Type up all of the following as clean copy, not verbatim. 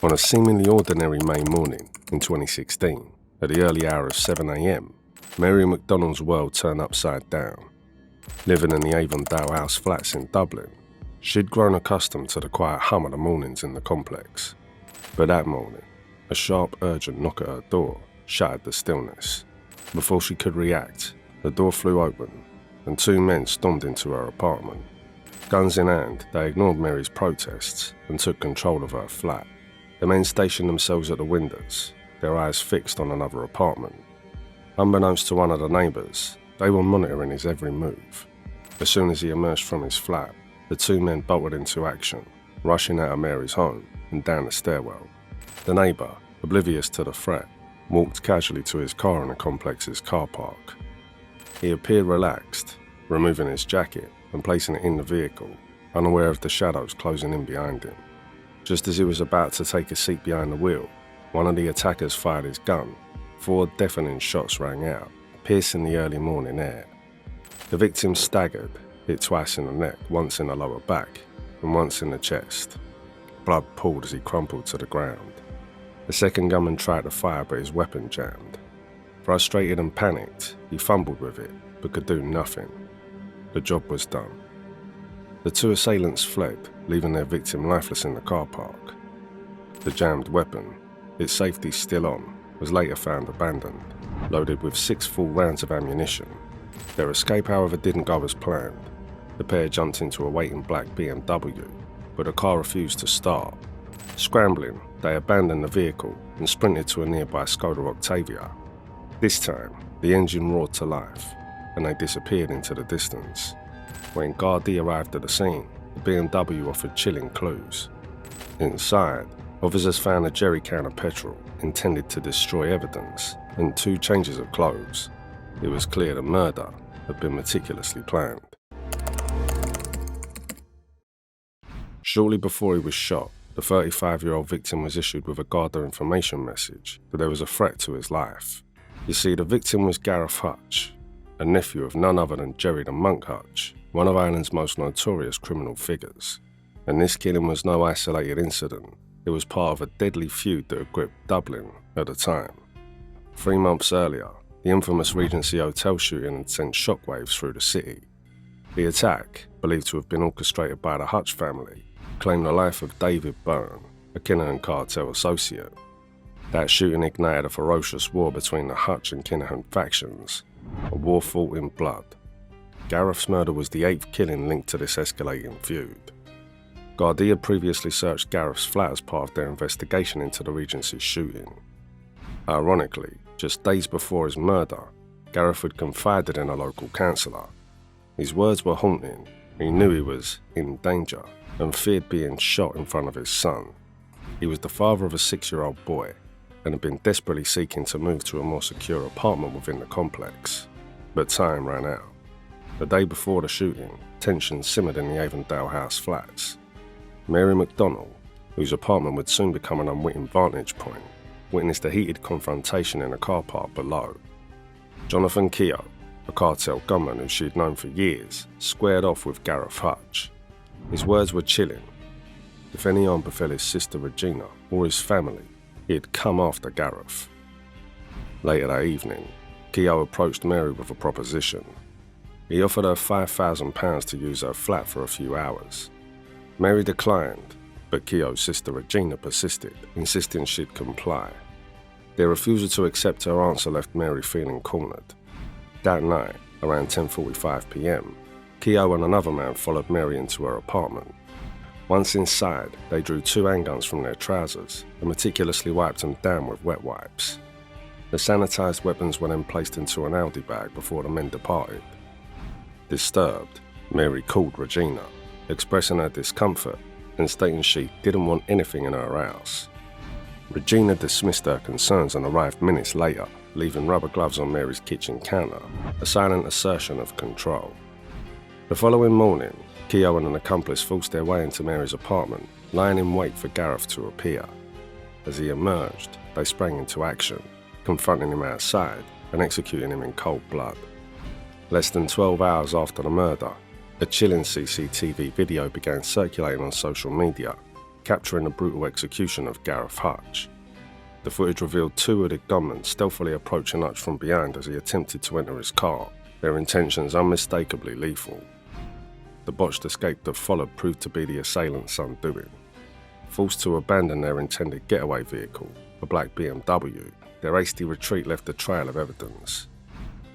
On a seemingly ordinary May morning in 2016, at the early hour of 7 a.m, Mary MacDonald's world turned upside down. Living in the Avondale House flats in Dublin, she'd grown accustomed to the quiet hum of the mornings in the complex. But that morning, a sharp, urgent knock at her door shattered the stillness. Before she could react, the door flew open and two men stormed into her apartment. Guns in hand, they ignored Mary's protests and took control of her flat. The men stationed themselves at the windows, their eyes fixed on another apartment. Unbeknownst to one of the neighbours, they were monitoring his every move. As soon as he emerged from his flat, the two men bolted into action, rushing out of Mary's home and down the stairwell. The neighbour, oblivious to the threat, walked casually to his car in the complex's car park. He appeared relaxed, removing his jacket and placing it in the vehicle, unaware of the shadows closing in behind him. Just as he was about to take a seat behind the wheel, one of the attackers fired his gun. 4 deafening shots rang out, piercing the early morning air. The victim staggered, hit twice in the neck, once in the lower back, and once in the chest. Blood pooled as he crumpled to the ground. The second gunman tried to fire, but his weapon jammed. Frustrated and panicked, he fumbled with it, but could do nothing. The job was done. The two assailants fled, leaving their victim lifeless in the car park. The jammed weapon, its safety still on, was later found abandoned, loaded with 6 full rounds of ammunition. Their escape, however, didn't go as planned. The pair jumped into a waiting black BMW, but the car refused to start. Scrambling, they abandoned the vehicle and sprinted to a nearby Skoda Octavia. This time, the engine roared to life, and they disappeared into the distance. When Gardaí arrived at the scene, the BMW offered chilling clues. Inside, officers found a jerry can of petrol intended to destroy evidence and 2 changes of clothes. It was clear the murder had been meticulously planned. Shortly before he was shot, the 35-year-old victim was issued with a Garda information message that there was a threat to his life. You see, the victim was Gareth Hutch, a nephew of none other than Jerry the Monk Hutch, one of Ireland's most notorious criminal figures. And this killing was no isolated incident. It was part of a deadly feud that had gripped Dublin at the time. 3 months earlier, the infamous Regency Hotel shooting had sent shockwaves through the city. The attack, believed to have been orchestrated by the Hutch family, claimed the life of David Byrne, a Kinahan cartel associate. That shooting ignited a ferocious war between the Hutch and Kinahan factions, a war fought in blood. Gareth's murder was the 8th killing linked to this escalating feud. Gardaí had previously searched Gareth's flat as part of their investigation into the Regency shooting. Ironically, just days before his murder, Gareth had confided in a local councillor. His words were haunting. He knew he was in danger and feared being shot in front of his son. He was the father of a 6-year-old boy and had been desperately seeking to move to a more secure apartment within the complex. But time ran out. The day before the shooting, tension simmered in the Avondale House flats. Mary MacDonald, whose apartment would soon become an unwitting vantage point, witnessed a heated confrontation in a car park below. Jonathan Keogh, a cartel gunman who she'd known for years, squared off with Gareth Hutch. His words were chilling. If any harm befell his sister Regina or his family, he'd come after Gareth. Later that evening, Keogh approached Mary with a proposition. He offered her £5,000 to use her flat for a few hours. Mary declined, but Keogh's sister Regina persisted, insisting she'd comply. Their refusal to accept her answer left Mary feeling cornered. That night, around 10:45 p.m, Keogh and another man followed Mary into her apartment. Once inside, they drew 2 handguns from their trousers and meticulously wiped them down with wet wipes. The sanitised weapons were then placed into an Aldi bag before the men departed. Disturbed, Mary called Regina, expressing her discomfort and stating she didn't want anything in her house. Regina dismissed her concerns and arrived minutes later, leaving rubber gloves on Mary's kitchen counter, a silent assertion of control. The following morning, Keogh and an accomplice forced their way into Mary's apartment, lying in wait for Gareth to appear. As he emerged, they sprang into action, confronting him outside and executing him in cold blood. Less than 12 hours after the murder, a chilling CCTV video began circulating on social media, capturing the brutal execution of Gareth Hutch. The footage revealed two hooded gunmen stealthily approaching Hutch from behind as he attempted to enter his car, their intentions unmistakably lethal. The botched escape that followed proved to be the assailants' undoing. Forced to abandon their intended getaway vehicle, a black BMW, their hasty retreat left a trail of evidence.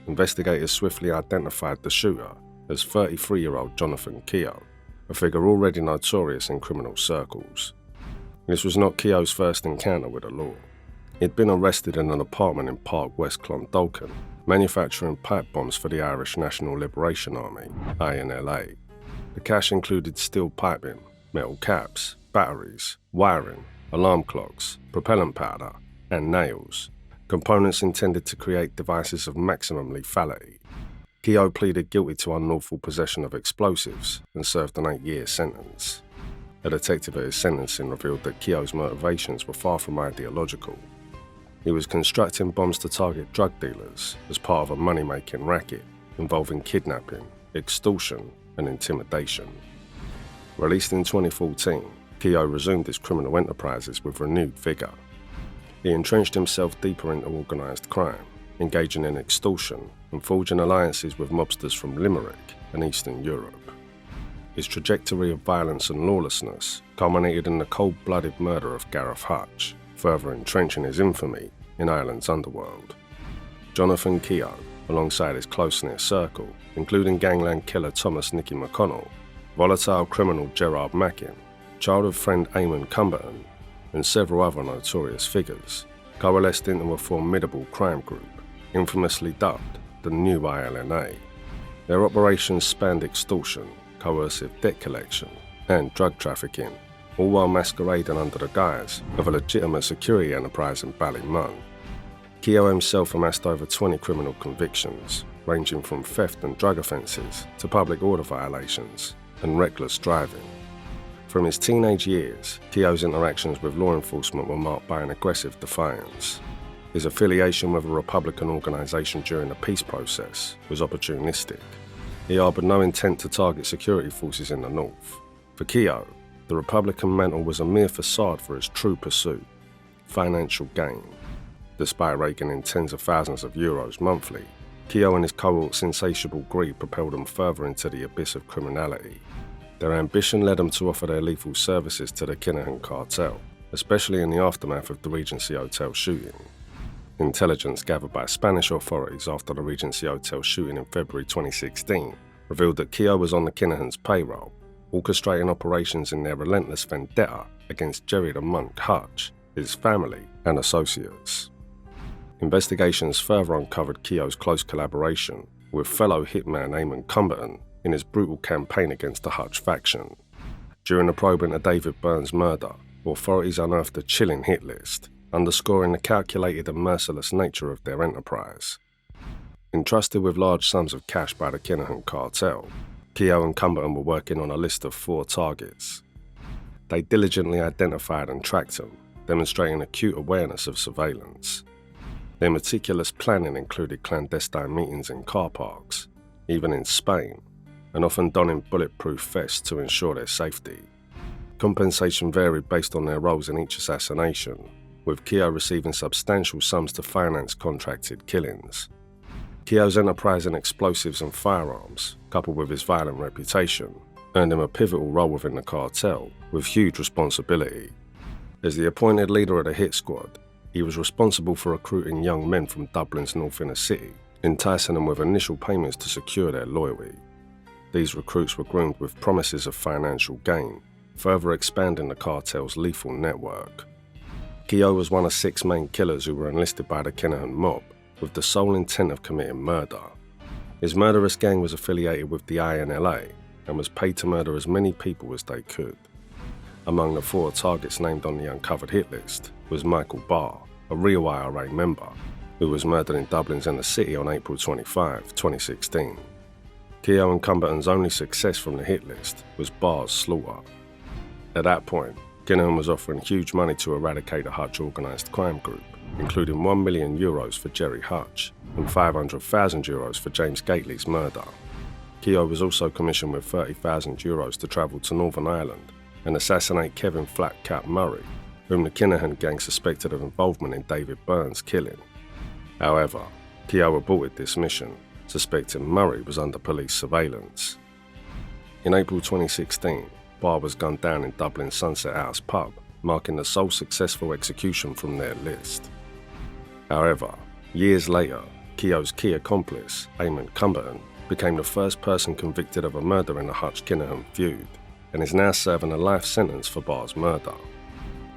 Investigators swiftly identified the shooter as 33-year-old Jonathan Keogh, a figure already notorious in criminal circles. This was not Keogh's first encounter with the law. He'd been arrested in an apartment in Park West Clondalkin, manufacturing pipe bombs for the Irish National Liberation Army, INLA. The cache included steel piping, metal caps, batteries, wiring, alarm clocks, propellant powder, and nails, components intended to create devices of maximum lethality. Keogh pleaded guilty to unlawful possession of explosives and served an 8-year sentence. A detective at his sentencing revealed that Keogh's motivations were far from ideological. He was constructing bombs to target drug dealers as part of a money-making racket involving kidnapping, extortion, and intimidation. Released in 2014, Keogh resumed his criminal enterprises with renewed vigour. He entrenched himself deeper into organised crime, engaging in extortion and forging alliances with mobsters from Limerick and Eastern Europe. His trajectory of violence and lawlessness culminated in the cold-blooded murder of Gareth Hutch, further entrenching his infamy in Ireland's underworld. Jonathan Keogh, alongside his close-knit circle, including Gangland killer Thomas Nicky McConnell, volatile criminal Gerard Mackin, childhood friend Eamon Cumberton, and several other notorious figures, coalesced into a formidable crime group, infamously dubbed the New ILNA. Their operations spanned extortion, coercive debt collection, and drug trafficking, all while masquerading under the guise of a legitimate security enterprise in Ballymun. Keogh himself amassed over 20 criminal convictions, ranging from theft and drug offences to public order violations and reckless driving. From his teenage years, Keogh's interactions with law enforcement were marked by an aggressive defiance. His affiliation with a Republican organisation during the peace process was opportunistic. He harboured no intent to target security forces in the north. For Keogh, the Republican mantle was a mere facade for his true pursuit: financial gain. Despite raking in tens of thousands of euros monthly, Keogh and his cohort's insatiable greed propelled them further into the abyss of criminality. Their ambition led them to offer their lethal services to the Kinahan cartel, especially in the aftermath of the Regency Hotel shooting. Intelligence gathered by Spanish authorities after the Regency Hotel shooting in February 2016 revealed that Keogh was on the Kinahan's payroll, orchestrating operations in their relentless vendetta against Jerry the Monk Hutch, his family, and associates. Investigations further uncovered Keogh's close collaboration with fellow hitman Eamon Cumberton in his brutal campaign against the Hutch faction. During the probe into David Byrne's murder, authorities unearthed a chilling hit list, underscoring the calculated and merciless nature of their enterprise. Entrusted with large sums of cash by the Kinahan cartel, Keogh and Cumberton were working on a list of 4 targets. They diligently identified and tracked them, demonstrating acute awareness of surveillance. Their meticulous planning included clandestine meetings in car parks, even in Spain, and often donning bulletproof vests to ensure their safety. Compensation varied based on their roles in each assassination, with Keogh receiving substantial sums to finance contracted killings. Keogh's enterprise in explosives and firearms, coupled with his violent reputation, earned him a pivotal role within the cartel, with huge responsibility. As the appointed leader of the hit squad, he was responsible for recruiting young men from Dublin's north inner city, enticing them with initial payments to secure their loyalty. These recruits were groomed with promises of financial gain, further expanding the cartel's lethal network. Keogh was one of 6 main killers who were enlisted by the Kinahan mob, with the sole intent of committing murder. His murderous gang was affiliated with the INLA and was paid to murder as many people as they could. Among the 4 targets named on the uncovered hit list was Michael Barr, a real IRA member, who was murdered in Dublin's inner city on April 25, 2016. Keogh and Cumberton's only success from the hit list was Barr's slaughter. At that point, Kinahan was offering huge money to eradicate a Hutch organised crime group, including €1 million for Jerry Hutch and €500,000 for James Gately's murder. Keogh was also commissioned with €30,000 to travel to Northern Ireland and assassinate Kevin Flatcap Murray, whom the Kinahan gang suspected of involvement in David Byrne's killing. However, Keogh aborted this mission, suspecting Murray was under police surveillance. In April 2016, Barr was gunned down in Dublin's Sunset House pub, marking the sole successful execution from their list. However, years later, Keogh's key accomplice, Eamon Cumberton, became the first person convicted of a murder in the Hutch-Kinahan feud, and is now serving a life sentence for Barr's murder.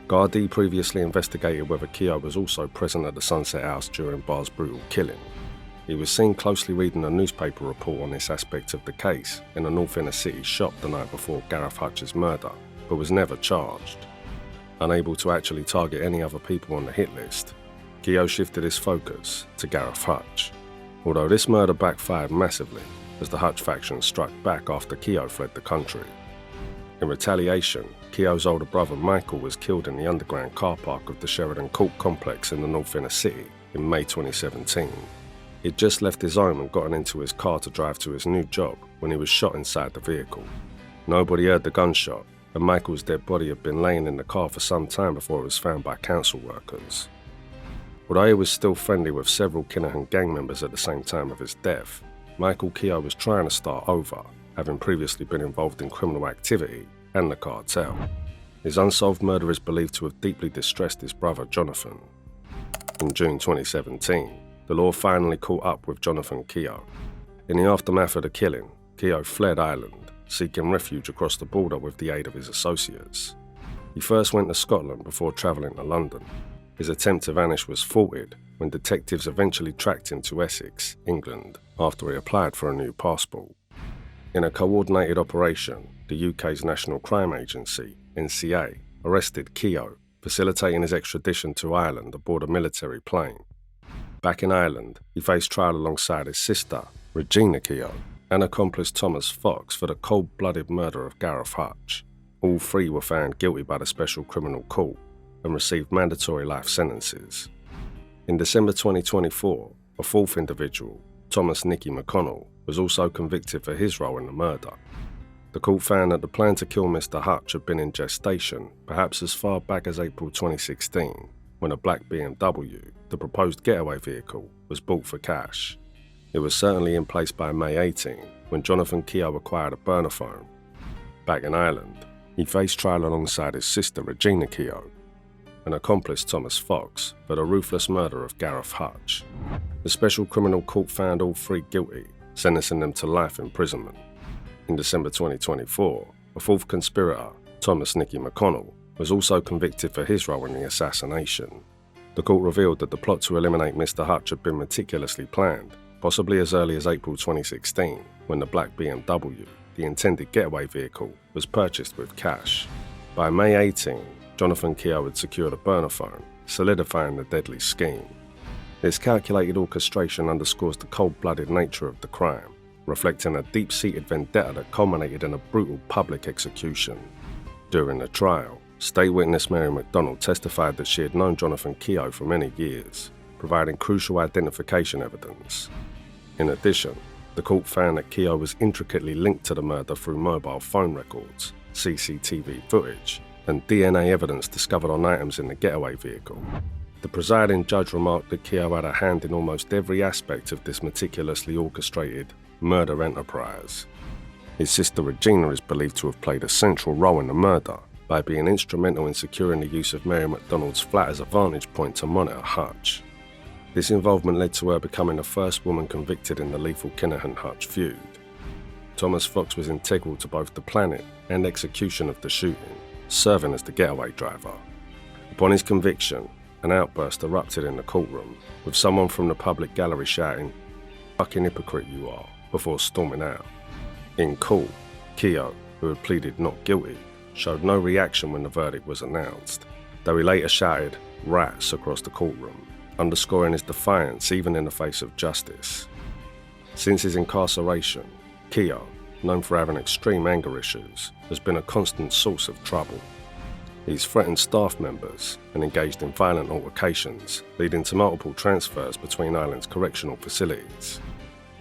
Gardaí previously investigated whether Keogh was also present at the Sunset House during Barr's brutal killing. He was seen closely reading a newspaper report on this aspect of the case in a North Inner City shop the night before Gareth Hutch's murder, but was never charged. Unable to actually target any other people on the hit list, Keogh shifted his focus to Gareth Hutch. Although this murder backfired massively, as the Hutch faction struck back after Keogh fled the country. In retaliation, Keogh's older brother Michael was killed in the underground car park of the Sheridan Court complex in the North Inner City in May 2017. He'd just left his home and gotten into his car to drive to his new job when he was shot inside the vehicle. Nobody heard the gunshot, and Michael's dead body had been laying in the car for some time before it was found by council workers. Although he was still friendly with several Kinahan gang members at the same time of his death, Michael Keogh was trying to start over, having previously been involved in criminal activity and the cartel. His unsolved murder is believed to have deeply distressed his brother Jonathan. In June 2017, the law finally caught up with Jonathan Keogh. In the aftermath of the killing, Keogh fled Ireland, seeking refuge across the border with the aid of his associates. He first went to Scotland before travelling to London. His attempt to vanish was thwarted when detectives eventually tracked him to Essex, England, after he applied for a new passport. In a coordinated operation, the UK's National Crime Agency, NCA, arrested Keogh, facilitating his extradition to Ireland aboard a military plane. Back in Ireland, he faced trial alongside his sister, Regina Keogh, and accomplice Thomas Fox for the cold-blooded murder of Gareth Hutch. All three were found guilty by the Special Criminal Court and received mandatory life sentences. In December 2024, a fourth individual, Thomas Nicky McConnell, was also convicted for his role in the murder. The court found that the plan to kill Mr. Hutch had been in gestation, perhaps as far back as April 2016, when a black BMW, the proposed getaway vehicle, was bought for cash. It was certainly in place by May 18, when Jonathan Keogh acquired a burner phone. Back in Ireland, he faced trial alongside his sister Regina Keogh, an accomplice Thomas Fox, for the ruthless murder of Gareth Hutch. The Special Criminal Court found all three guilty, sentencing them to life imprisonment. In December 2024, a fourth conspirator, Thomas Nicky McConnell, was also convicted for his role in the assassination. The court revealed that the plot to eliminate Mr. Hutch had been meticulously planned, possibly as early as April 2016, when the black BMW, the intended getaway vehicle, was purchased with cash. By May 18, Jonathan Keogh had secured a burner phone, solidifying the deadly scheme. This calculated orchestration underscores the cold-blooded nature of the crime, reflecting a deep-seated vendetta that culminated in a brutal public execution. During the trial, state witness Mary MacDonald testified that she had known Jonathan Keogh for many years, providing crucial identification evidence. In addition, the court found that Keogh was intricately linked to the murder through mobile phone records, CCTV footage, and DNA evidence discovered on items in the getaway vehicle. The presiding judge remarked that Keogh had a hand in almost every aspect of this meticulously orchestrated murder enterprise. His sister Regina is believed to have played a central role in the murder by being instrumental in securing the use of Mary MacDonald's flat as a vantage point to monitor Hutch. This involvement led to her becoming the first woman convicted in the lethal Kinahan-Hutch feud. Thomas Fox was integral to both the planning and execution of the shooting, serving as the getaway driver. Upon his conviction, an outburst erupted in the courtroom, with someone from the public gallery shouting, "Fucking hypocrite you are," before storming out. In court, Keogh, who had pleaded not guilty, showed no reaction when the verdict was announced, though he later shouted "rats" across the courtroom, underscoring his defiance even in the face of justice. Since his incarceration, Keogh, known for having extreme anger issues, has been a constant source of trouble. He's threatened staff members and engaged in violent altercations, leading to multiple transfers between Ireland's correctional facilities.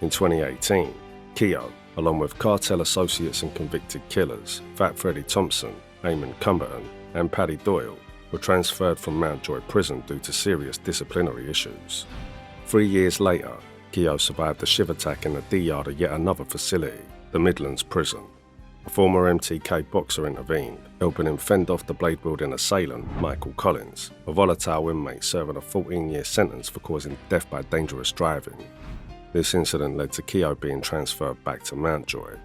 In 2018, Keogh, along with cartel associates and convicted killers, Fat Freddie Thompson Eamon Cumberton, and Paddy Doyle were transferred from Mountjoy Prison due to serious disciplinary issues. 3 years later, Keogh survived a shiv attack in the D yard of yet another facility, the Midlands Prison. A former MTK boxer intervened, helping him fend off the blade-wielding assailant, Michael Collins, a volatile inmate serving a 14-year sentence for causing death by dangerous driving. This incident led to Keogh being transferred back to Mountjoy.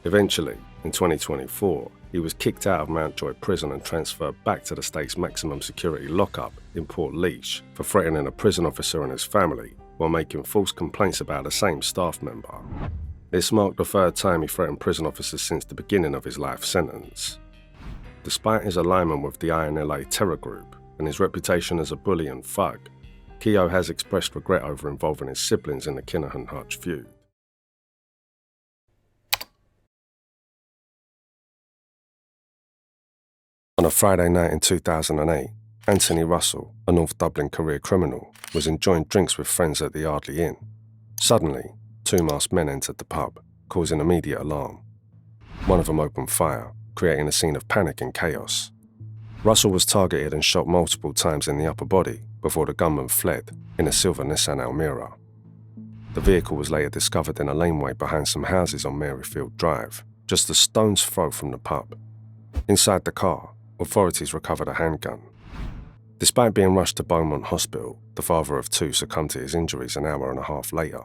Eventually, in 2024, he was kicked out of Mountjoy Prison and transferred back to the state's maximum security lockup in Port Leash for threatening a prison officer and his family while making false complaints about the same staff member. This marked the third time he threatened prison officers since the beginning of his life sentence. Despite his alignment with the INLA terror group and his reputation as a bully and thug, Keogh has expressed regret over involving his siblings in the Kinahan-Hutch feud. On a Friday night in 2008, Anthony Russell, a North Dublin career criminal, was enjoying drinks with friends at the Ardley Inn. Suddenly, 2 masked men entered the pub, causing immediate alarm. One of them opened fire, creating a scene of panic and chaos. Russell was targeted and shot multiple times in the upper body before the gunman fled in a silver Nissan Almera. The vehicle was later discovered in a laneway behind some houses on Maryfield Drive, just a stone's throw from the pub. Inside the car, authorities recovered a handgun. Despite being rushed to Beaumont Hospital, the father of 2 succumbed to his injuries an hour and a half later.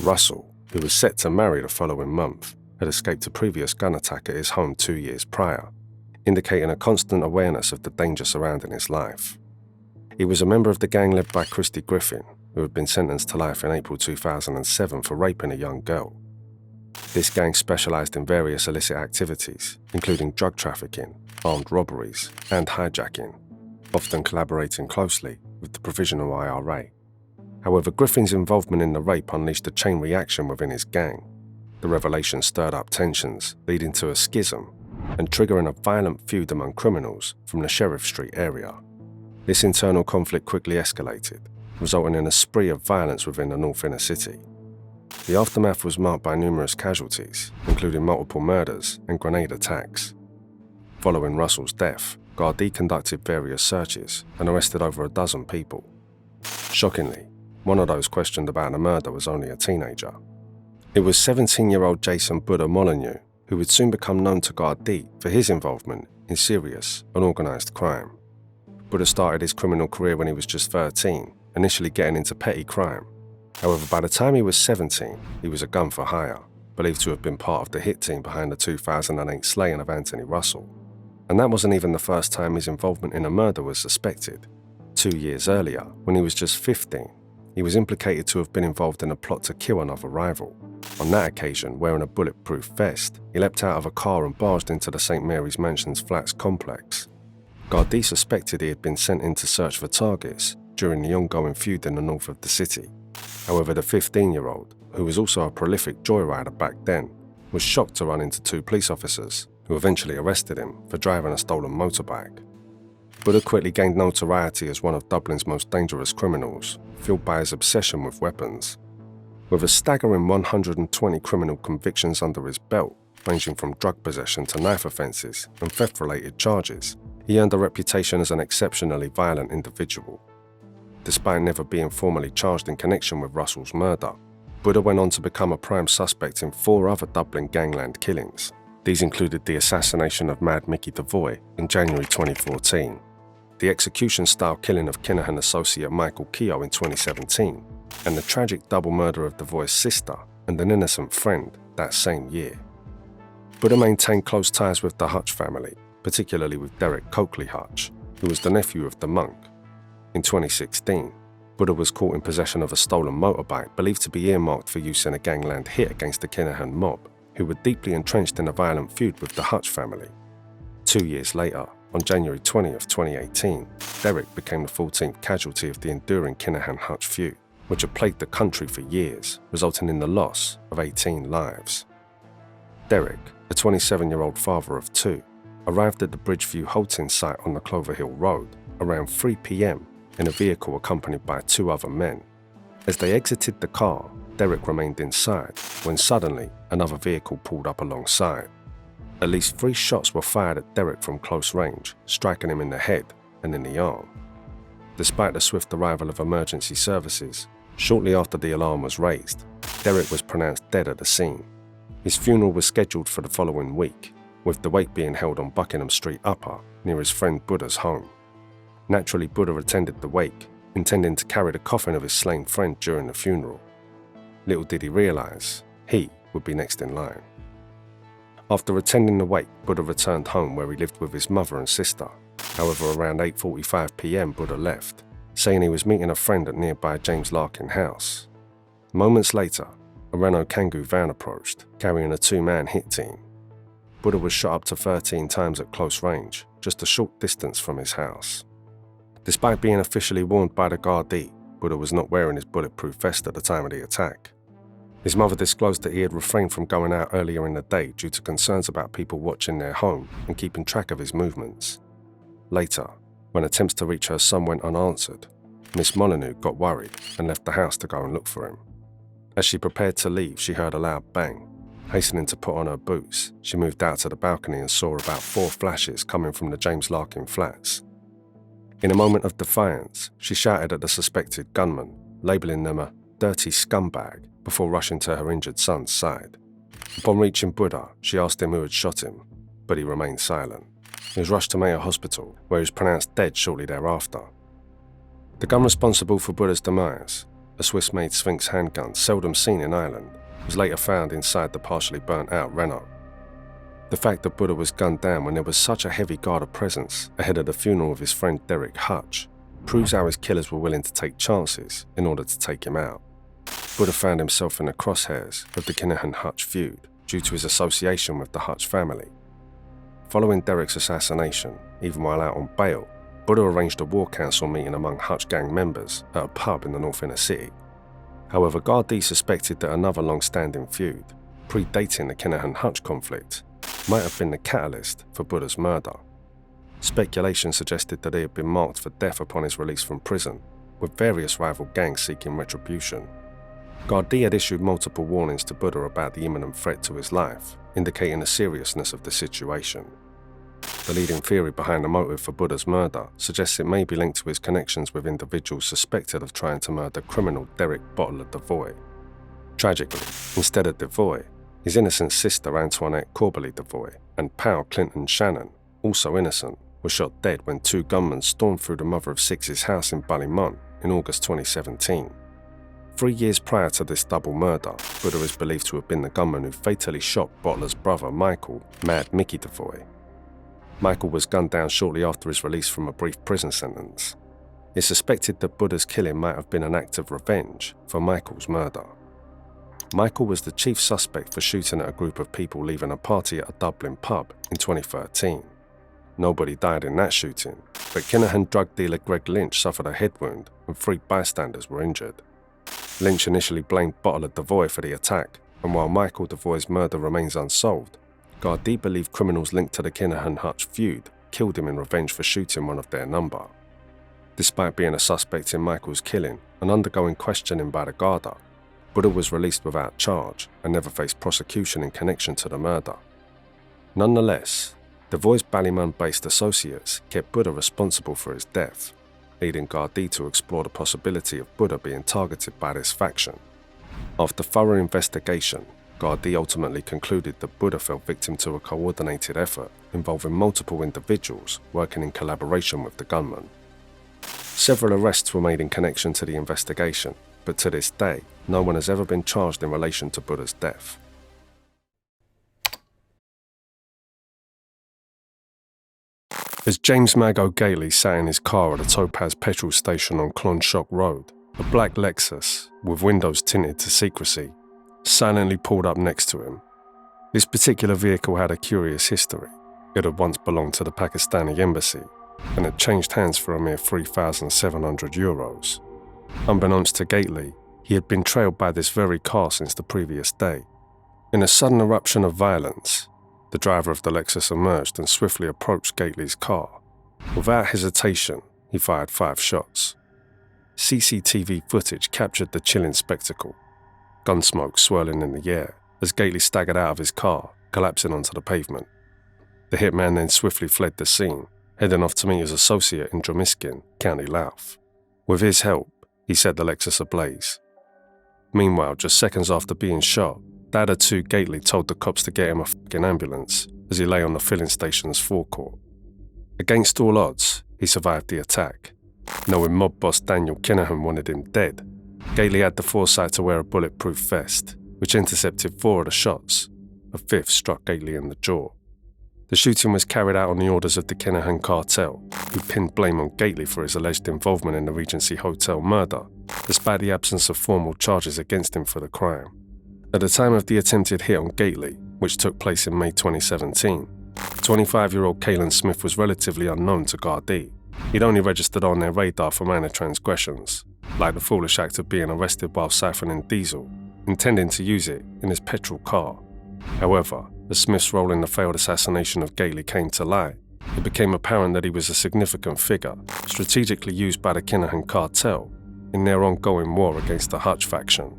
Russell, who was set to marry the following month, had escaped a previous gun attack at his home 2 years prior, indicating a constant awareness of the danger surrounding his life. He was a member of the gang led by Christy Griffin, who had been sentenced to life in April 2007 for raping a young girl. This gang specialised in various illicit activities, including drug trafficking, armed robberies, and hijacking, often collaborating closely with the Provisional IRA. However, Griffin's involvement in the rape unleashed a chain reaction within his gang. The revelation stirred up tensions, leading to a schism and triggering a violent feud among criminals from the Sheriff Street area. This internal conflict quickly escalated, resulting in a spree of violence within the North Inner City. The aftermath was marked by numerous casualties, including multiple murders and grenade attacks. Following Russell's death, Gardaí conducted various searches and arrested over a dozen people. Shockingly, one of those questioned about the murder was only a teenager. It was 17-year-old Jason Buddha Molyneux, who would soon become known to Gardaí for his involvement in serious, unorganised crime. Buddha started his criminal career when he was just 13, initially getting into petty crime. However, by the time he was 17, he was a gun for hire, believed to have been part of the hit team behind the 2008 slaying of Anthony Russell. And that wasn't even the first time his involvement in a murder was suspected. 2 years earlier, when he was just 15, he was implicated to have been involved in a plot to kill another rival. On that occasion, wearing a bulletproof vest, he leapt out of a car and barged into the St Mary's Mansions Flats complex. Gardaí suspected he had been sent in to search for targets during the ongoing feud in the north of the city. However, the 15-year-old, who was also a prolific joyrider back then, was shocked to run into 2 police officers, who eventually arrested him for driving a stolen motorbike. Buddha quickly gained notoriety as one of Dublin's most dangerous criminals, fueled by his obsession with weapons. With a staggering 120 criminal convictions under his belt, ranging from drug possession to knife offences and theft-related charges, he earned a reputation as an exceptionally violent individual. Despite never being formally charged in connection with Russell's murder, Buddha went on to become a prime suspect in 4 other Dublin gangland killings. These included the assassination of Mad Mickey Devoy in January 2014, the execution-style killing of Kinahan associate Michael Keogh in 2017, and the tragic double murder of Devoy's sister and an innocent friend that same year. Buddha maintained close ties with the Hutch family, particularly with Derek Coakley Hutch, who was the nephew of the monk. In 2016, Buddha was caught in possession of a stolen motorbike believed to be earmarked for use in a gangland hit against the Kinahan mob, who were deeply entrenched in a violent feud with the Hutch family. 2 years later, on January 20th, 2018, Derek became the 14th casualty of the enduring Kinahan-Hutch feud, which had plagued the country for years, resulting in the loss of 18 lives. Derek, a 27-year-old father of 2, arrived at the Bridgeview halting site on the Clover Hill Road around 3 p.m. in a vehicle accompanied by 2 other men. As they exited the car, Derek remained inside when suddenly another vehicle pulled up alongside. At least 3 shots were fired at Derek from close range, striking him in the head and in the arm. Despite the swift arrival of emergency services, shortly after the alarm was raised, Derek was pronounced dead at the scene. His funeral was scheduled for the following week, with the wake being held on Buckingham Street Upper near his friend Buddha's home. Naturally, Buddha attended the wake, intending to carry the coffin of his slain friend during the funeral. Little did he realise, he would be next in line. After attending the wake, Buddha returned home where he lived with his mother and sister. However, around 8:45 p.m, Buddha left, saying he was meeting a friend at nearby James Larkin house. Moments later, a Renault Kangoo van approached, carrying a 2-man hit team. Buddha was shot up to 13 times at close range, just a short distance from his house. Despite being officially warned by the Gardaí, Buddha was not wearing his bulletproof vest at the time of the attack. His mother disclosed that he had refrained from going out earlier in the day due to concerns about people watching their home and keeping track of his movements. Later, when attempts to reach her son went unanswered, Miss Molyneux got worried and left the house to go and look for him. As she prepared to leave, she heard a loud bang. Hastening to put on her boots, she moved out to the balcony and saw about 4 flashes coming from the James Larkin flats. In a moment of defiance, she shouted at the suspected gunman, labelling them a dirty scumbag, before rushing to her injured son's side. Upon reaching Buddha, she asked him who had shot him, but he remained silent. He was rushed to Mayo Hospital, where he was pronounced dead shortly thereafter. The gun responsible for Buddha's demise, a Swiss-made Sphinx handgun seldom seen in Ireland, was later found inside the partially burnt-out Renault. The fact that Buddha was gunned down when there was such a heavy guard of presence ahead of the funeral of his friend Gareth Hutch proves how his killers were willing to take chances in order to take him out. Buddha found himself in the crosshairs of the Kinahan-Hutch feud due to his association with the Hutch family. Following Derek's assassination, even while out on bail, Buddha arranged a war council meeting among Hutch gang members at a pub in the north inner city. However, Gardaí suspected that another long-standing feud, predating the Kinahan-Hutch conflict, might have been the catalyst for Buddha's murder. Speculation suggested that he had been marked for death upon his release from prison, with various rival gangs seeking retribution. Gardaí had issued multiple warnings to Buddha about the imminent threat to his life, indicating the seriousness of the situation. The leading theory behind the motive for Buddha's murder suggests it may be linked to his connections with individuals suspected of trying to murder criminal Derek Boteler Devoy. Tragically, instead of Devoy, his innocent sister Antoinette Corbally Devoy and pal Clinton Shannon, also innocent, were shot dead when 2 gunmen stormed through the mother of 6's house in Ballymun in August 2017. 3 years prior to this double murder, Buddha is believed to have been the gunman who fatally shot Boteler's brother Michael, Mad Mickey Devoy. Michael was gunned down shortly after his release from a brief prison sentence. It's suspected that Buddha's killing might have been an act of revenge for Michael's murder. Michael was the chief suspect for shooting at a group of people leaving a party at a Dublin pub in 2013. Nobody died in that shooting, but Kinahan drug dealer Greg Lynch suffered a head wound and 3 bystanders were injured. Lynch initially blamed Boteler Devoy for the attack, and while Michael Devoy's murder remains unsolved, Gardaí believe criminals linked to the Kinahan-Hutch feud killed him in revenge for shooting one of their number. Despite being a suspect in Michael's killing and undergoing questioning by the Garda, Buddha was released without charge and never faced prosecution in connection to the murder. Nonetheless, Devoy's Ballymun-based associates kept Buddha responsible for his death, leading Gardaí to explore the possibility of Buddha being targeted by this faction. After thorough investigation, Gardaí ultimately concluded that Buddha fell victim to a coordinated effort involving multiple individuals working in collaboration with the gunman. Several arrests were made in connection to the investigation, but to this day, no one has ever been charged in relation to Buddha's death. As James Mag O'Galey sat in his car at a Topaz petrol station on Clonshock Road, a black Lexus, with windows tinted to secrecy, silently pulled up next to him. This particular vehicle had a curious history. It had once belonged to the Pakistani embassy, and had changed hands for a mere €3,700. Unbeknownst to Gately, he had been trailed by this very car since the previous day. In a sudden eruption of violence, the driver of the Lexus emerged and swiftly approached Gately's car. Without hesitation, he fired 5 shots. CCTV footage captured the chilling spectacle. Gunsmoke swirling in the air as Gately staggered out of his car, collapsing onto the pavement. The hitman then swiftly fled the scene, heading off to meet his associate in Dromiskin, County Louth. With his help, he set the Lexus ablaze. Meanwhile, just seconds after being shot, Dad of 2 Gately told the cops to get him a fucking ambulance as he lay on the filling station's forecourt. Against all odds, he survived the attack. Knowing mob boss Daniel Kinahan wanted him dead, Gately had the foresight to wear a bulletproof vest, which intercepted 4 of the shots. A 5th struck Gately in the jaw. The shooting was carried out on the orders of the Kinahan cartel, who pinned blame on Gately for his alleged involvement in the Regency Hotel murder, despite the absence of formal charges against him for the crime. At the time of the attempted hit on Gately, which took place in May 2017, 25-year-old Caolan Smyth was relatively unknown to Gardaí. He'd only registered on their radar for minor transgressions, like the foolish act of being arrested while siphoning diesel, intending to use it in his petrol car. However, as Smith's role in the failed assassination of Gately came to light, it became apparent that he was a significant figure, strategically used by the Kinahan cartel in their ongoing war against the Hutch faction.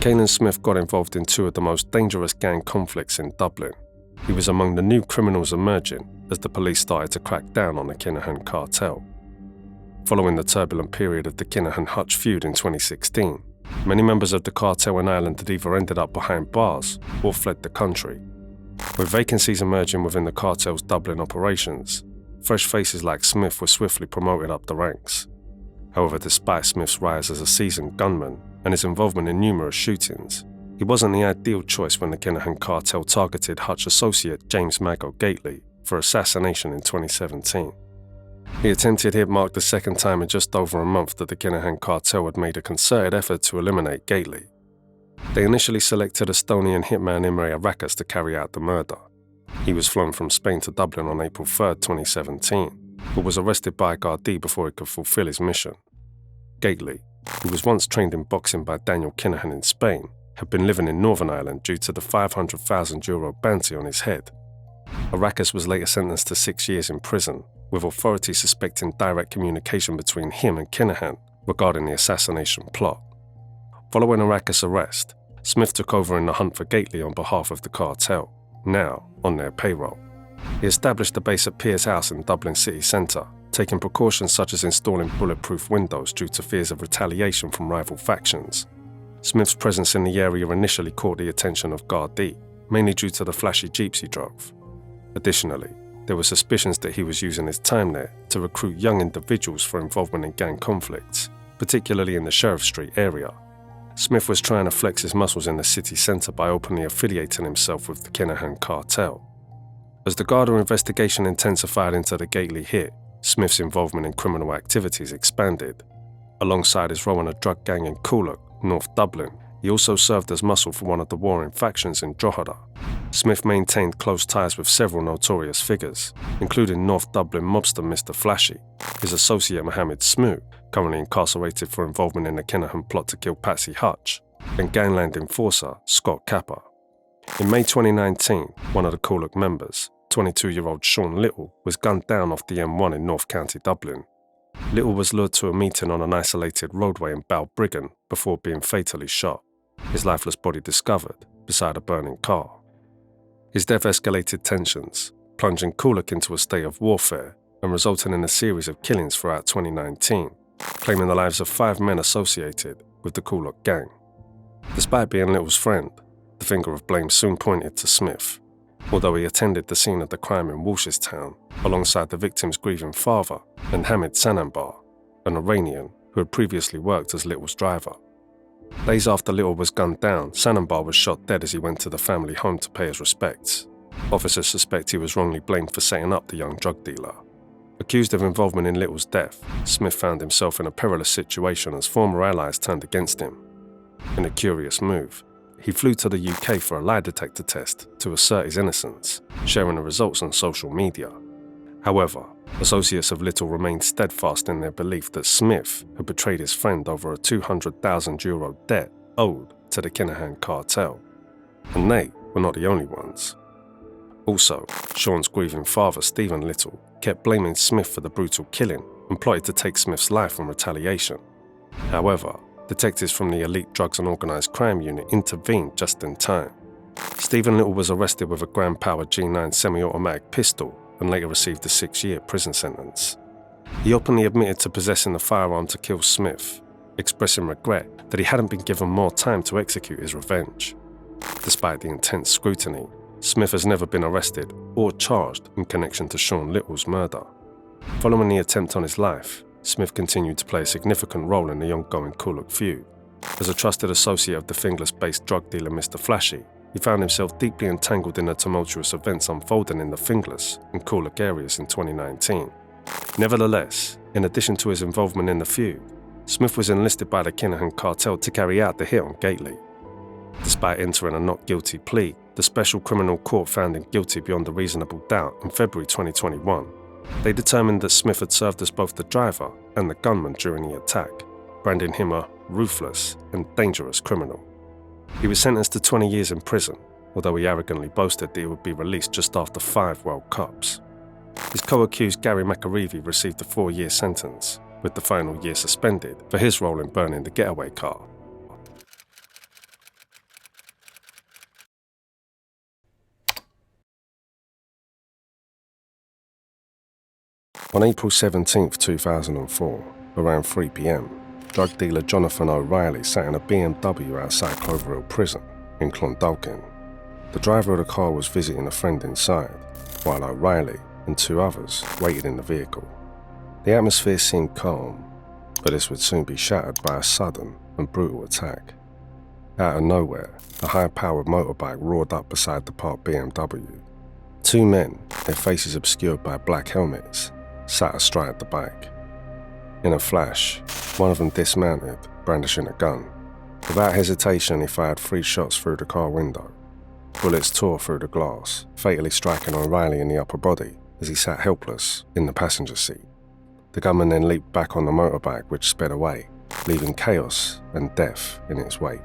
Caolan Smyth got involved in 2 of the most dangerous gang conflicts in Dublin. He was among the new criminals emerging as the police started to crack down on the Kinahan cartel. Following the turbulent period of the Kinahan-Hutch feud in 2016, many members of the cartel in Ireland had either ended up behind bars or fled the country. With vacancies emerging within the cartel's Dublin operations, fresh faces like Smith were swiftly promoted up the ranks. However, despite Smith's rise as a seasoned gunman and his involvement in numerous shootings, he wasn't the ideal choice when the Kinahan cartel targeted Hutch associate James Mago Gately for assassination in 2017. The attempted hit marked the second time in just over a month that the Kinahan cartel had made a concerted effort to eliminate Gately. They initially selected Estonian hitman Imre Arakas to carry out the murder. He was flown from Spain to Dublin on April 3, 2017, but was arrested by Gardaí before he could fulfill his mission. Gately, who was once trained in boxing by Daniel Kinahan in Spain, had been living in Northern Ireland due to the €500,000 bounty on his head. Arakas was later sentenced to 6 years in prison, with authorities suspecting direct communication between him and Kinahan regarding the assassination plot. Following Arakas' arrest, Smith took over in the hunt for Gately on behalf of the cartel, now on their payroll. He established a base at Pierce House in Dublin city centre, taking precautions such as installing bulletproof windows due to fears of retaliation from rival factions. Smith's presence in the area initially caught the attention of Gardaí, mainly due to the flashy jeeps he drove. Additionally, there were suspicions that he was using his time there to recruit young individuals for involvement in gang conflicts, particularly in the Sheriff Street area. Smith was trying to flex his muscles in the city centre by openly affiliating himself with the Kinahan cartel. As the Garda investigation intensified into the Gately hit, Smith's involvement in criminal activities expanded. Alongside his role in a drug gang in Kulock, North Dublin, he also served as muscle for one of the warring factions in Drogheda. Smith maintained close ties with several notorious figures, including North Dublin mobster Mr. Flashy, his associate Mohammed Smoo, currently incarcerated for involvement in the Kinahan plot to kill Patsy Hutch, and Gangland enforcer Scott Kappa. In May 2019, one of the Kulock members, 22-year-old Sean Little, was gunned down off the M1 in North County Dublin. Little was lured to a meeting on an isolated roadway in Balbriggan before being fatally shot, his lifeless body discovered beside a burning car. His death escalated tensions, plunging Kulock into a state of warfare and resulting in a series of killings throughout 2019, claiming the lives of 5 men associated with the Kulock gang. Despite being Little's friend, the finger of blame soon pointed to Smith, although he attended the scene of the crime in Walshestown alongside the victim's grieving father and Hamid Sanambar, an Iranian who had previously worked as Little's driver. Days after Little was gunned down, Sanambar was shot dead as he went to the family home to pay his respects. Officers suspect he was wrongly blamed for setting up the young drug dealer. Accused of involvement in Little's death, Smith found himself in a perilous situation as former allies turned against him. In a curious move, he flew to the UK for a lie detector test to assert his innocence, sharing the results on social media. However, associates of Little remained steadfast in their belief that Smith had betrayed his friend over a €200,000 debt owed to the Kinahan cartel. And they were not the only ones. Also, Sean's grieving father, Stephen Little, kept blaming Smith for the brutal killing and plotted to take Smith's life in retaliation. However, detectives from the elite drugs and organised crime unit intervened just in time. Stephen Little was arrested with a gram-powered G9 semi-automatic pistol and later received a 6-year prison sentence. He openly admitted to possessing the firearm to kill Smyth, expressing regret that he hadn't been given more time to execute his revenge. Despite the intense scrutiny, Smyth has never been arrested or charged in connection to Sean Little's murder. Following the attempt on his life, Smyth continued to play a significant role in the ongoing Kulock feud. As a trusted associate of the Finglas-based drug dealer Mr. Flashy, he found himself deeply entangled in the tumultuous events unfolding in the Finglas and Kulock areas in 2019. Nevertheless, in addition to his involvement in the feud, Smyth was enlisted by the Kinahan cartel to carry out the hit on Gately. Despite entering a not guilty plea, the Special Criminal Court found him guilty beyond a reasonable doubt in February 2021. They determined that Smyth had served as both the driver and the gunman during the attack, branding him a ruthless and dangerous criminal. He was sentenced to 20 years in prison, although he arrogantly boasted that he would be released just after 5 World Cups. His co-accused Gary McAreevy received a 4-year sentence, with the final year suspended for his role in burning the getaway car. On April 17, 2004, around 3 p.m, drug dealer Jonathan O'Reilly sat in a BMW outside Cloverhill Prison in Clondalkin. The driver of the car was visiting a friend inside, while O'Reilly and 2 others waited in the vehicle. The atmosphere seemed calm, but this would soon be shattered by a sudden and brutal attack. Out of nowhere, a high-powered motorbike roared up beside the parked BMW. 2 men, their faces obscured by black helmets, sat astride the bike. In a flash, one of them dismounted, brandishing a gun. Without hesitation, he fired 3 shots through the car window. Bullets tore through the glass, fatally striking O'Reilly in the upper body as he sat helpless in the passenger seat. The gunman then leaped back on the motorbike, which sped away, leaving chaos and death in its wake.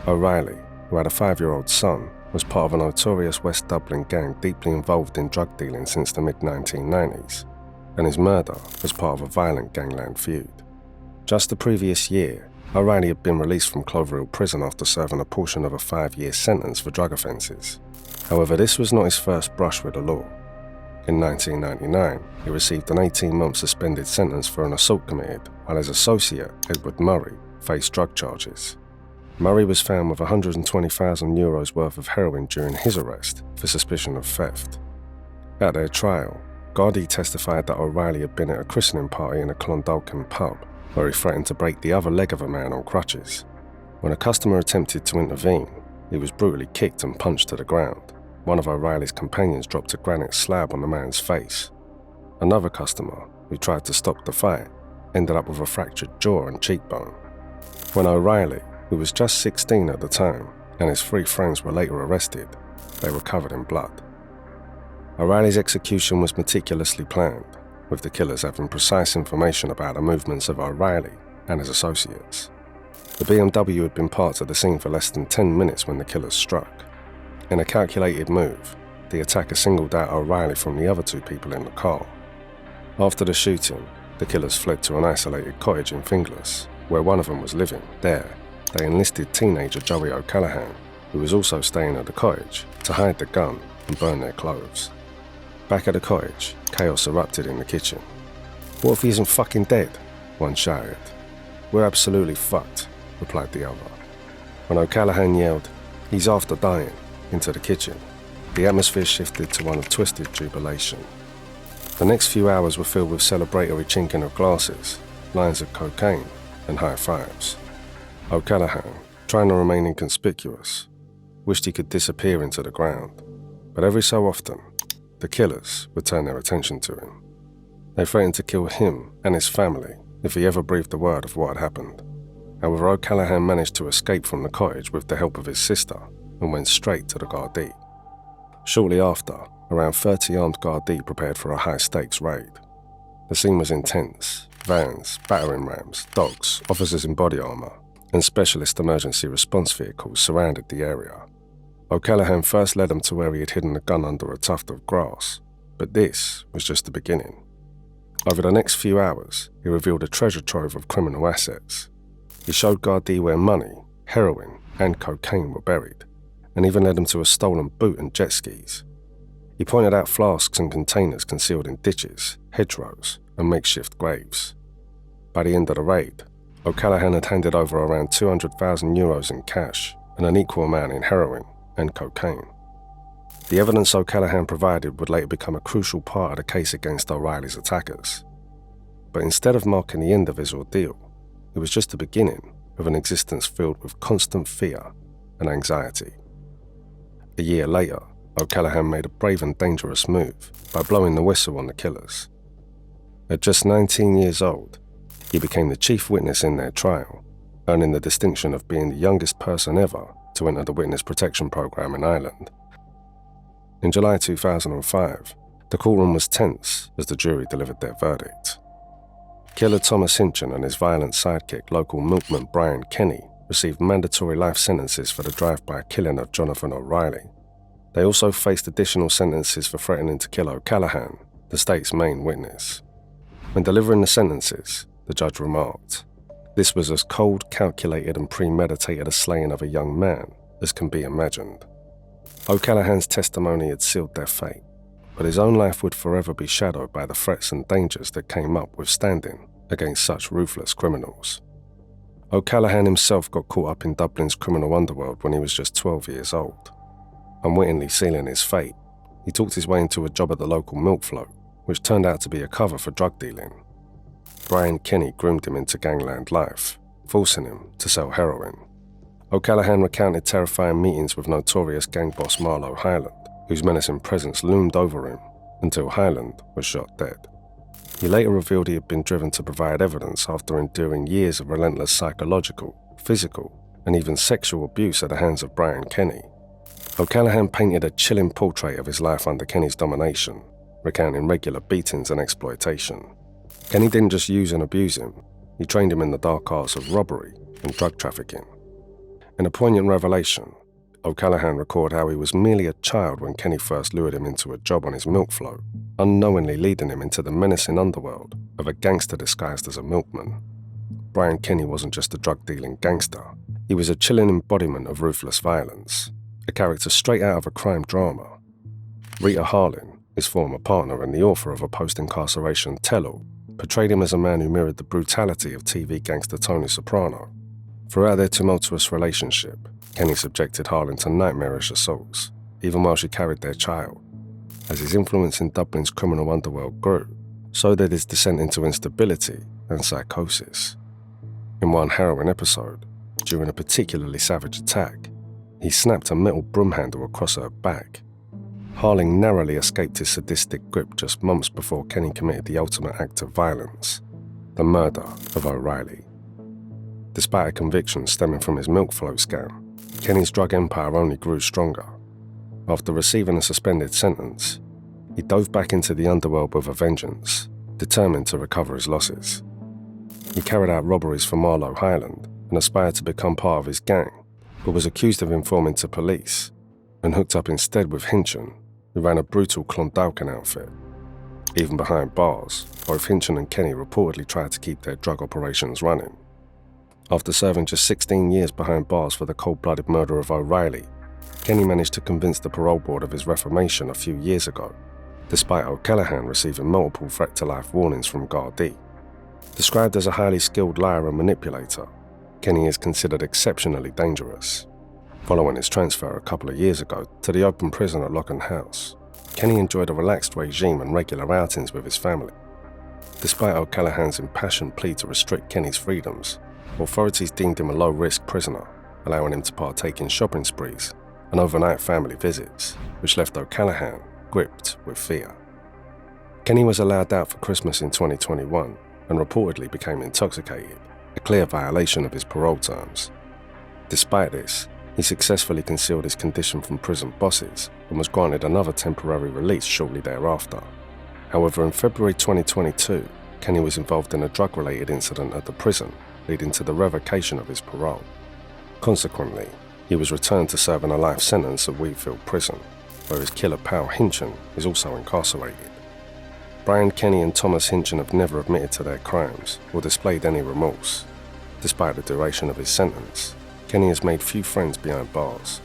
O'Reilly, who had a 5-year-old son, was part of a notorious West Dublin gang deeply involved in drug dealing since the mid-1990s, and his murder was part of a violent gangland feud. Just the previous year, O'Reilly had been released from Cloverhill Prison after serving a portion of a 5-year sentence for drug offences. However, this was not his first brush with the law. In 1999, he received an 18-month suspended sentence for an assault committed, while his associate, Edward Murray, faced drug charges. Murray was found with €120,000 worth of heroin during his arrest for suspicion of theft. At their trial, Gardaí testified that O'Reilly had been at a christening party in a Clondalkin pub, where he threatened to break the other leg of a man on crutches. When a customer attempted to intervene, he was brutally kicked and punched to the ground. One of O'Reilly's companions dropped a granite slab on the man's face. Another customer, who tried to stop the fight, ended up with a fractured jaw and cheekbone. When O'Reilly, who was just 16 at the time, and his 3 friends were later arrested, they were covered in blood. O'Reilly's execution was meticulously planned, with the killers having precise information about the movements of O'Reilly and his associates. The BMW had been parked at the scene for less than 10 minutes when the killers struck. In a calculated move, the attacker singled out O'Reilly from the other 2 people in the car. After the shooting, the killers fled to an isolated cottage in Finglas, where one of them was living. There, they enlisted teenager Joey O'Callaghan, who was also staying at the cottage, to hide the gun and burn their clothes. Back at the cottage, chaos erupted in the kitchen. "What if he isn't fucking dead?" one shouted. "We're absolutely fucked," replied the other. When O'Callaghan yelled, "He's after dying," into the kitchen, the atmosphere shifted to one of twisted jubilation. The next few hours were filled with celebratory chinking of glasses, lines of cocaine, and high fives. O'Callaghan, trying to remain inconspicuous, wished he could disappear into the ground, but every so often, the killers would turn their attention to him. They threatened to kill him and his family if he ever breathed a word of what had happened. However, O'Callaghan managed to escape from the cottage with the help of his sister and went straight to the Gardaí. Shortly after, around 30 armed Gardaí prepared for a high-stakes raid. The scene was intense. Vans, battering rams, dogs, officers in body armour, and specialist emergency response vehicles surrounded the area. O'Callaghan first led them to where he had hidden the gun under a tuft of grass, but this was just the beginning. Over the next few hours, he revealed a treasure trove of criminal assets. He showed Gardaí where money, heroin, and cocaine were buried, and even led him to a stolen boot and jet skis. He pointed out flasks and containers concealed in ditches, hedgerows, and makeshift graves. By the end of the raid, O'Callaghan had handed over around €200,000 in cash and an equal amount in heroin and cocaine. The evidence O'Callaghan provided would later become a crucial part of the case against O'Reilly's attackers. But instead of marking the end of his ordeal, it was just the beginning of an existence filled with constant fear and anxiety. A year later, O'Callaghan made a brave and dangerous move by blowing the whistle on the killers. At just 19 years old, he became the chief witness in their trial, earning the distinction of being the youngest person ever to enter the witness protection program in Ireland. In July 2005, the courtroom was tense as the jury delivered their verdict. Killer Thomas Hinchin and his violent sidekick, local milkman Brian Kenny, received mandatory life sentences for the drive-by killing of Jonathan O'Reilly. They also faced additional sentences for threatening to kill O'Callaghan, the state's main witness. When delivering the sentences, the judge remarked, "This was as cold, calculated and premeditated a slaying of a young man as can be imagined." O'Callaghan's testimony had sealed their fate, but his own life would forever be shadowed by the threats and dangers that came up with standing against such ruthless criminals. O'Callaghan himself got caught up in Dublin's criminal underworld when he was just 12 years old. Unwittingly sealing his fate, he talked his way into a job at the local milk float, which turned out to be a cover for drug dealing. Brian Kenny groomed him into gangland life, forcing him to sell heroin. O'Callaghan recounted terrifying meetings with notorious gang boss Marlo Hyland, whose menacing presence loomed over him until Hyland was shot dead. He later revealed he had been driven to provide evidence after enduring years of relentless psychological, physical, and even sexual abuse at the hands of Brian Kenny. O'Callaghan painted a chilling portrait of his life under Kenny's domination, recounting regular beatings and exploitation. Kenny didn't just use and abuse him, he trained him in the dark arts of robbery and drug trafficking. In a poignant revelation, O'Callaghan recorded how he was merely a child when Kenny first lured him into a job on his milk float, unknowingly leading him into the menacing underworld of a gangster disguised as a milkman. Brian Kenny wasn't just a drug-dealing gangster, he was a chilling embodiment of ruthless violence, a character straight out of a crime drama. Rita Harlin, his former partner and the author of a post-incarceration tell-all, portrayed him as a man who mirrored the brutality of TV gangster Tony Soprano. Throughout their tumultuous relationship, Kenny subjected Harlin to nightmarish assaults, even while she carried their child. As his influence in Dublin's criminal underworld grew, so did his descent into instability and psychosis. In one harrowing episode, during a particularly savage attack, he snapped a metal broom handle across her back. Harling narrowly escaped his sadistic grip just months before Kenny committed the ultimate act of violence, the murder of O'Reilly. Despite a conviction stemming from his milk float scam, Kenny's drug empire only grew stronger. After receiving a suspended sentence, he dove back into the underworld with a vengeance, determined to recover his losses. He carried out robberies for Marlo Hyland and aspired to become part of his gang, but was accused of informing to police and hooked up instead with Hinchin, who ran a brutal Clondalkin outfit. Even behind bars, both Hinchin and Kenny reportedly tried to keep their drug operations running. After serving just 16 years behind bars for the cold-blooded murder of O'Reilly, Kenny managed to convince the parole board of his reformation a few years ago, despite O'Callaghan receiving multiple threat-to-life warnings from Gardaí. Described as a highly skilled liar and manipulator, Kenny is considered exceptionally dangerous. Following his transfer a couple of years ago to the open prison at Locken House, Kenny enjoyed a relaxed regime and regular outings with his family. Despite O'Callaghan's impassioned plea to restrict Kenny's freedoms, authorities deemed him a low-risk prisoner, allowing him to partake in shopping sprees and overnight family visits, which left O'Callaghan gripped with fear. Kenny was allowed out for Christmas in 2021 and reportedly became intoxicated, a clear violation of his parole terms. Despite this, he successfully concealed his condition from prison bosses and was granted another temporary release shortly thereafter. However, in February 2022, Kenny was involved in a drug-related incident at the prison, leading to the revocation of his parole. Consequently, he was returned to serving a life sentence at Wheatfield Prison, where his killer pal Hinchin is also incarcerated. Brian Kenny and Thomas Hinchin have never admitted to their crimes or displayed any remorse. Despite the duration of his sentence, Kenny has made few friends behind bars.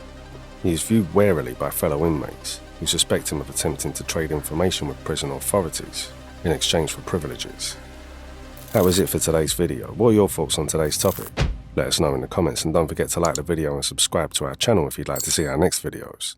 He is viewed warily by fellow inmates, who suspect him of attempting to trade information with prison authorities in exchange for privileges. That was it for today's video. What are your thoughts on today's topic? Let us know in the comments, and don't forget to like the video and subscribe to our channel if you'd like to see our next videos.